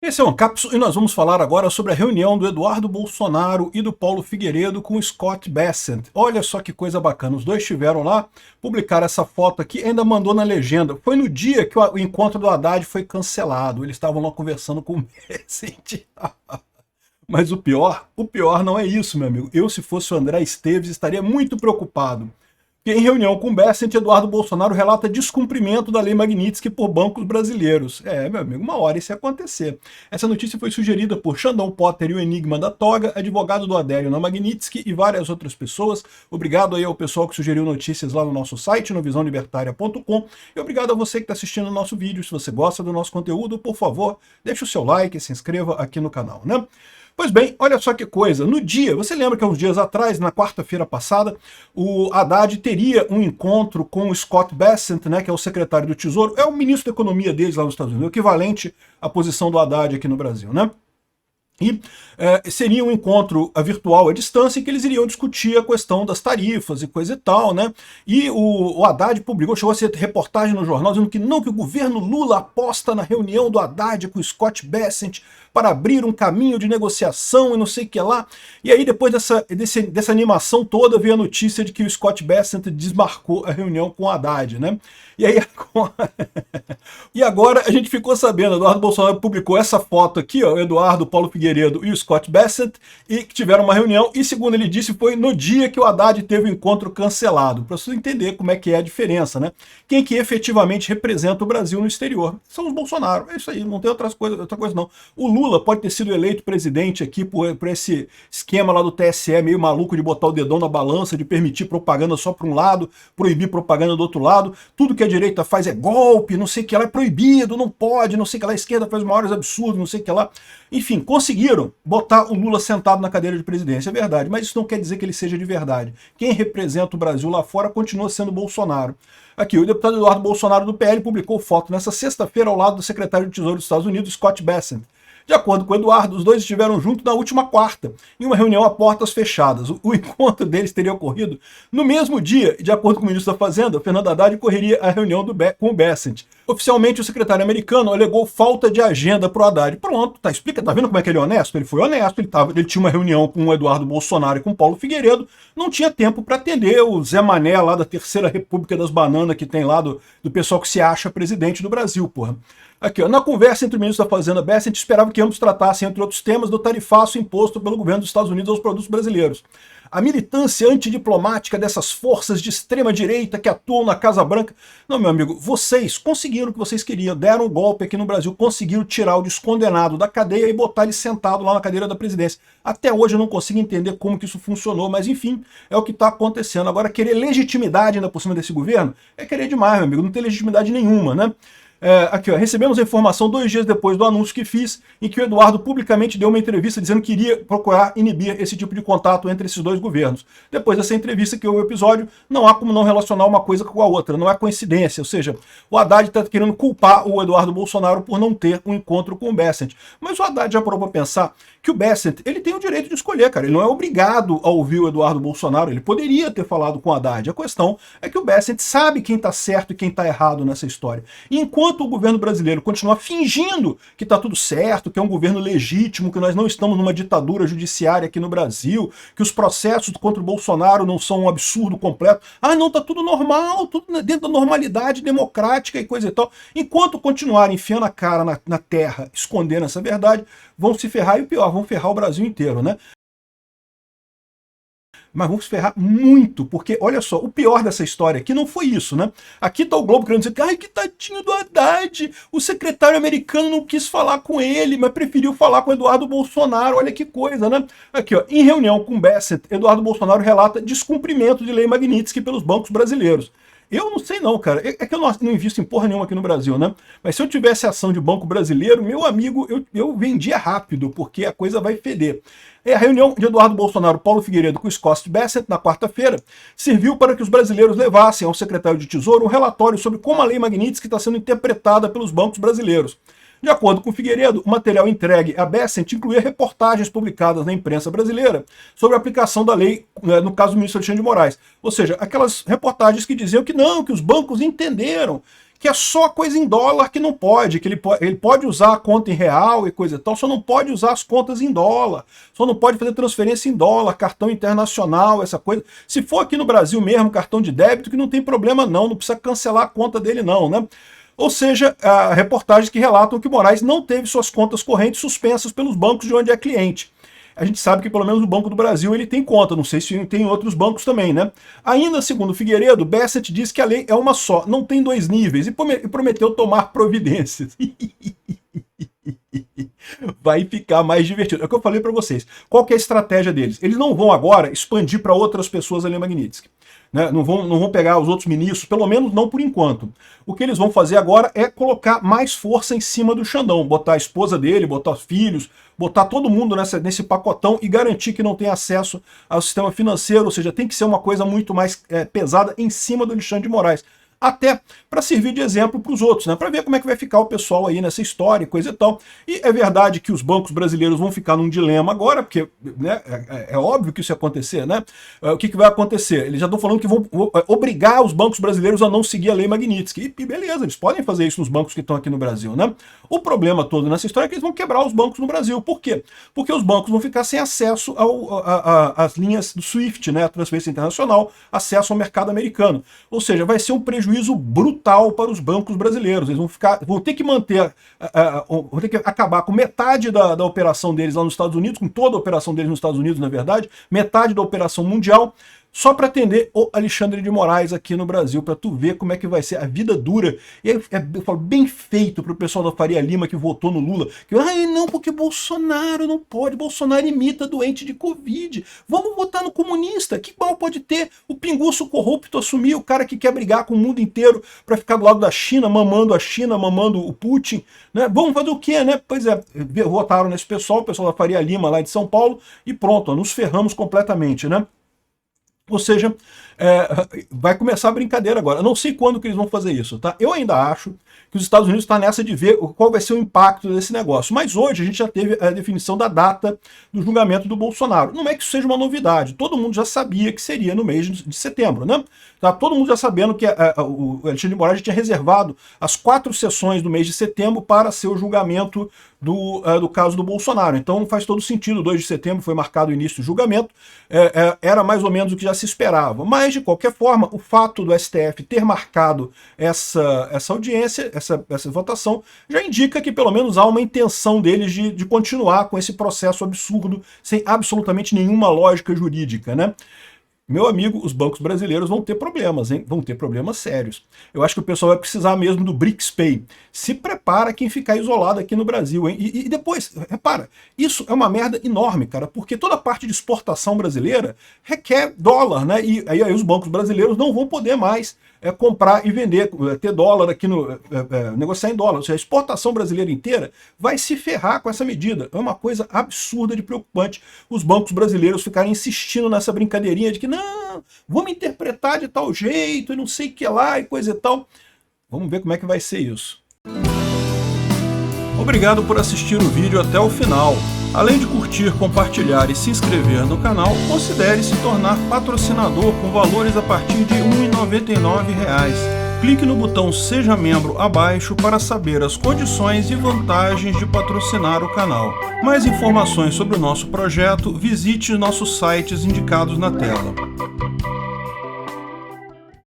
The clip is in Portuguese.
Esse é um Cápsula e nós vamos falar agora sobre a reunião do Eduardo Bolsonaro e do Paulo Figueiredo com o Scott Bessent. Olha só que coisa bacana, os dois estiveram lá, publicaram essa foto aqui, ainda mandou na legenda. Foi no dia que o encontro do Haddad foi cancelado, eles estavam lá conversando com o Bessent. Mas o pior não é isso, meu amigo. Eu, se fosse o André Esteves, estaria muito preocupado. Em reunião com Bessent, Eduardo Bolsonaro relata descumprimento da Lei Magnitsky por bancos brasileiros. Meu amigo, uma hora isso ia acontecer. Essa notícia foi sugerida por Xandão Potter e o Enigma da Toga, advogado do Adélio na Magnitsky e várias outras pessoas. Obrigado aí ao pessoal que sugeriu notícias lá no nosso site, no visãolibertaria.com. E obrigado a você que está assistindo o nosso vídeo. Se você gosta do nosso conteúdo, por favor, deixe o seu like e se inscreva aqui no canal, né? Pois bem, olha só que coisa, no dia, você lembra que há uns dias atrás, na quarta-feira passada, o Haddad teria um encontro com o Scott Bessent, né, que é o secretário do Tesouro, é o ministro da Economia deles lá nos Estados Unidos, o equivalente à posição do Haddad aqui no Brasil, né? E seria um encontro virtual à distância em que eles iriam discutir a questão das tarifas e coisa e tal, né? E o Haddad publicou, chegou a ser reportagem no jornal dizendo que não, que o governo Lula aposta na reunião do Haddad com o Scott Bessent para abrir um caminho de negociação e não sei o que lá. E aí depois dessa animação toda veio a notícia de que o Scott Bessent desmarcou a reunião com o Haddad, né? E aí e agora a gente ficou sabendo, Eduardo Bolsonaro publicou essa foto aqui, ó, o Eduardo, Paulo Figueiredo e o Scott Bessent, e que tiveram uma reunião, e segundo ele disse, foi no dia que o Haddad teve o encontro cancelado, para você entender como é que é a diferença, né? Quem que efetivamente representa o Brasil no exterior são os Bolsonaro, é isso aí, não tem outra coisa não. O Lula pode ter sido eleito presidente aqui por esse esquema lá do TSE meio maluco de botar o dedão na balança, de permitir propaganda só para um lado, proibir propaganda do outro lado, tudo que a direita faz é golpe, não sei o que lá, é proibido, não pode, não sei o que lá, a esquerda faz os maiores absurdos, não sei o que lá. Enfim, conseguiram botar o Lula sentado na cadeira de presidência, é verdade, mas isso não quer dizer que ele seja de verdade. Quem representa o Brasil lá fora continua sendo Bolsonaro. Aqui, o deputado Eduardo Bolsonaro do PL publicou foto nessa sexta-feira ao lado do secretário de Tesouro dos Estados Unidos, Scott Bessent. De acordo com o Eduardo, os dois estiveram juntos na última quarta, em uma reunião a portas fechadas. O encontro deles teria ocorrido no mesmo dia, e de acordo com o ministro da Fazenda, Fernando Haddad correria a reunião com o Bessent. Oficialmente, o secretário americano alegou falta de agenda para o Haddad. Pronto, tá, explica, tá vendo como é que ele é honesto? Ele foi honesto, ele tinha uma reunião com o Eduardo Bolsonaro e com o Paulo Figueiredo, não tinha tempo para atender o Zé Mané lá da Terceira República das Bananas que tem lá do pessoal que se acha presidente do Brasil, porra. Aqui, ó, na conversa entre o ministro da Fazenda Bessent, esperava que ambos tratassem, entre outros temas, do tarifaço imposto pelo governo dos Estados Unidos aos produtos brasileiros. A militância antidiplomática dessas forças de extrema-direita que atuam na Casa Branca. Não, meu amigo, vocês conseguiram o que vocês queriam, deram um golpe aqui no Brasil, conseguiram tirar o descondenado da cadeia e botar ele sentado lá na cadeira da presidência. Até hoje eu não consigo entender como que isso funcionou, mas enfim, é o que está acontecendo. Agora, querer legitimidade ainda por cima desse governo é querer demais, meu amigo, não tem legitimidade nenhuma, né? Aqui, ó, recebemos a informação 2 dias depois do anúncio que fiz, em que o Eduardo publicamente deu uma entrevista dizendo que iria procurar inibir esse tipo de contato entre esses dois governos. Depois dessa entrevista que houve o episódio, não há como não relacionar uma coisa com a outra, não é coincidência, ou seja, o Haddad está querendo culpar o Eduardo Bolsonaro por não ter um encontro com o Bessent. Mas o Haddad já parou para pensar que o Bessent, ele tem o direito de escolher, cara, ele não é obrigado a ouvir o Eduardo Bolsonaro, ele poderia ter falado com o Haddad. A questão é que o Bessent sabe quem está certo e quem está errado nessa história. E enquanto o governo brasileiro continuar fingindo que está tudo certo, que é um governo legítimo, que nós não estamos numa ditadura judiciária aqui no Brasil, que os processos contra o Bolsonaro não são um absurdo completo, não, tá tudo normal, tudo dentro da normalidade democrática e coisa e tal. Enquanto continuarem enfiando a cara na terra, escondendo essa verdade, vão se ferrar, e o pior, vão ferrar o Brasil inteiro, né? Mas vamos ferrar muito, porque, olha só, o pior dessa história aqui não foi isso, né? Aqui tá o Globo querendo dizer que, ai, que tadinho do Haddad, o secretário americano não quis falar com ele, mas preferiu falar com Eduardo Bolsonaro, olha que coisa, né? Aqui, ó, em reunião com Bessent, Eduardo Bolsonaro relata descumprimento de lei Magnitsky pelos bancos brasileiros. Eu não sei não, cara. É que eu não invisto em porra nenhuma aqui no Brasil, né? Mas se eu tivesse ação de banco brasileiro, meu amigo, eu vendia rápido, porque a coisa vai feder. A reunião de Eduardo Bolsonaro, Paulo Figueiredo com Scott Bessent na quarta-feira serviu para que os brasileiros levassem ao secretário de Tesouro um relatório sobre como a lei Magnitsky está sendo interpretada pelos bancos brasileiros. De acordo com Figueiredo, o material entregue a Bessent incluía reportagens publicadas na imprensa brasileira sobre a aplicação da lei, no caso do ministro Alexandre de Moraes. Ou seja, aquelas reportagens que diziam que não, que os bancos entenderam que é só coisa em dólar que não pode, que ele pode usar a conta em real e coisa e tal, só não pode usar as contas em dólar, só não pode fazer transferência em dólar, cartão internacional, essa coisa. Se for aqui no Brasil mesmo, cartão de débito, que não tem problema não precisa cancelar a conta dele não, né? Ou seja, reportagens que relatam que Moraes não teve suas contas correntes suspensas pelos bancos de onde é cliente. A gente sabe que pelo menos o Banco do Brasil ele tem conta, não sei se tem outros bancos também, né? Ainda segundo Figueiredo, Bessent diz que a lei é uma só, não tem dois níveis, e prometeu tomar providências. Vai ficar mais divertido. É o que eu falei para vocês. Qual que é a estratégia deles? Eles não vão agora expandir para outras pessoas a Lei Magnitsky. Né? Não vão pegar os outros ministros, pelo menos não por enquanto. O que eles vão fazer agora é colocar mais força em cima do Xandão, botar a esposa dele, botar os filhos, botar todo mundo nesse pacotão e garantir que não tem acesso ao sistema financeiro, ou seja, tem que ser uma coisa muito mais pesada em cima do Alexandre de Moraes. Até para servir de exemplo para os outros, né? Para ver como é que vai ficar o pessoal aí nessa história e coisa e tal. E é verdade que os bancos brasileiros vão ficar num dilema agora, porque né, é óbvio que isso ia acontecer, né? O que vai acontecer? Eles já estão falando que vão obrigar os bancos brasileiros a não seguir a Lei Magnitsky. E beleza, eles podem fazer isso nos bancos que estão aqui no Brasil, né? O problema todo nessa história é que eles vão quebrar os bancos no Brasil. Por quê? Porque os bancos vão ficar sem acesso às linhas do SWIFT, né? A transferência internacional, acesso ao mercado americano. Ou seja, vai ser um prejuízo brutal para os bancos brasileiros. Eles vão ter que manter, vão ter que acabar com metade da operação deles lá nos Estados Unidos, com toda a operação deles nos Estados Unidos, na verdade, metade da operação mundial, só para atender o Alexandre de Moraes aqui no Brasil, para tu ver como é que vai ser a vida dura. E aí, eu falo, bem feito para o pessoal da Faria Lima que votou no Lula, que não, porque Bolsonaro não pode, Bolsonaro imita doente de Covid, vamos votar no comunista, que mal pode ter o pinguço corrupto assumir, o cara que quer brigar com o mundo inteiro para ficar do lado da China, mamando o Putin, né? Vamos fazer o quê, né? Pois é, votaram nesse pessoal, o pessoal da Faria Lima lá de São Paulo, e pronto, nos ferramos completamente, né? Ou seja, vai começar a brincadeira agora. Eu não sei quando que eles vão fazer isso, tá? Eu ainda acho que os Estados Unidos estão nessa de ver qual vai ser o impacto desse negócio. Mas hoje a gente já teve a definição da data do julgamento do Bolsonaro. Não é que isso seja uma novidade. Todo mundo já sabia que seria no mês de setembro, né? Tá todo mundo já sabendo que o Alexandre de Moraes tinha reservado as 4 sessões do mês de setembro para ser o julgamento do caso do Bolsonaro. Então faz todo sentido, 2 de setembro foi marcado o início do julgamento, era mais ou menos o que já se esperava. Mas, de qualquer forma, o fato do STF ter marcado essa audiência, essa votação, já indica que pelo menos há uma intenção deles de continuar com esse processo absurdo, sem absolutamente nenhuma lógica jurídica, né? Meu amigo, os bancos brasileiros vão ter problemas, hein? Vão ter problemas sérios. Eu acho que o pessoal vai precisar mesmo do BRICS Pay. Se prepara quem ficar isolado aqui no Brasil, hein? E depois, repara, isso é uma merda enorme, cara, porque toda a parte de exportação brasileira requer dólar, né? E aí os bancos brasileiros não vão poder mais comprar e vender, ter dólar aqui, negociar em dólar. Ou seja, a exportação brasileira inteira vai se ferrar com essa medida. É uma coisa absurda de preocupante os bancos brasileiros ficarem insistindo nessa brincadeirinha de que não, vamos interpretar de tal jeito e não sei o que lá e coisa e tal. Vamos ver como é que vai ser isso. Obrigado por assistir o vídeo até o final. Além de curtir, compartilhar e se inscrever no canal, considere se tornar patrocinador com valores a partir de R$ 1,99. Clique no botão Seja Membro abaixo para saber as condições e vantagens de patrocinar o canal. Mais informações sobre o nosso projeto, visite nossos sites indicados na tela.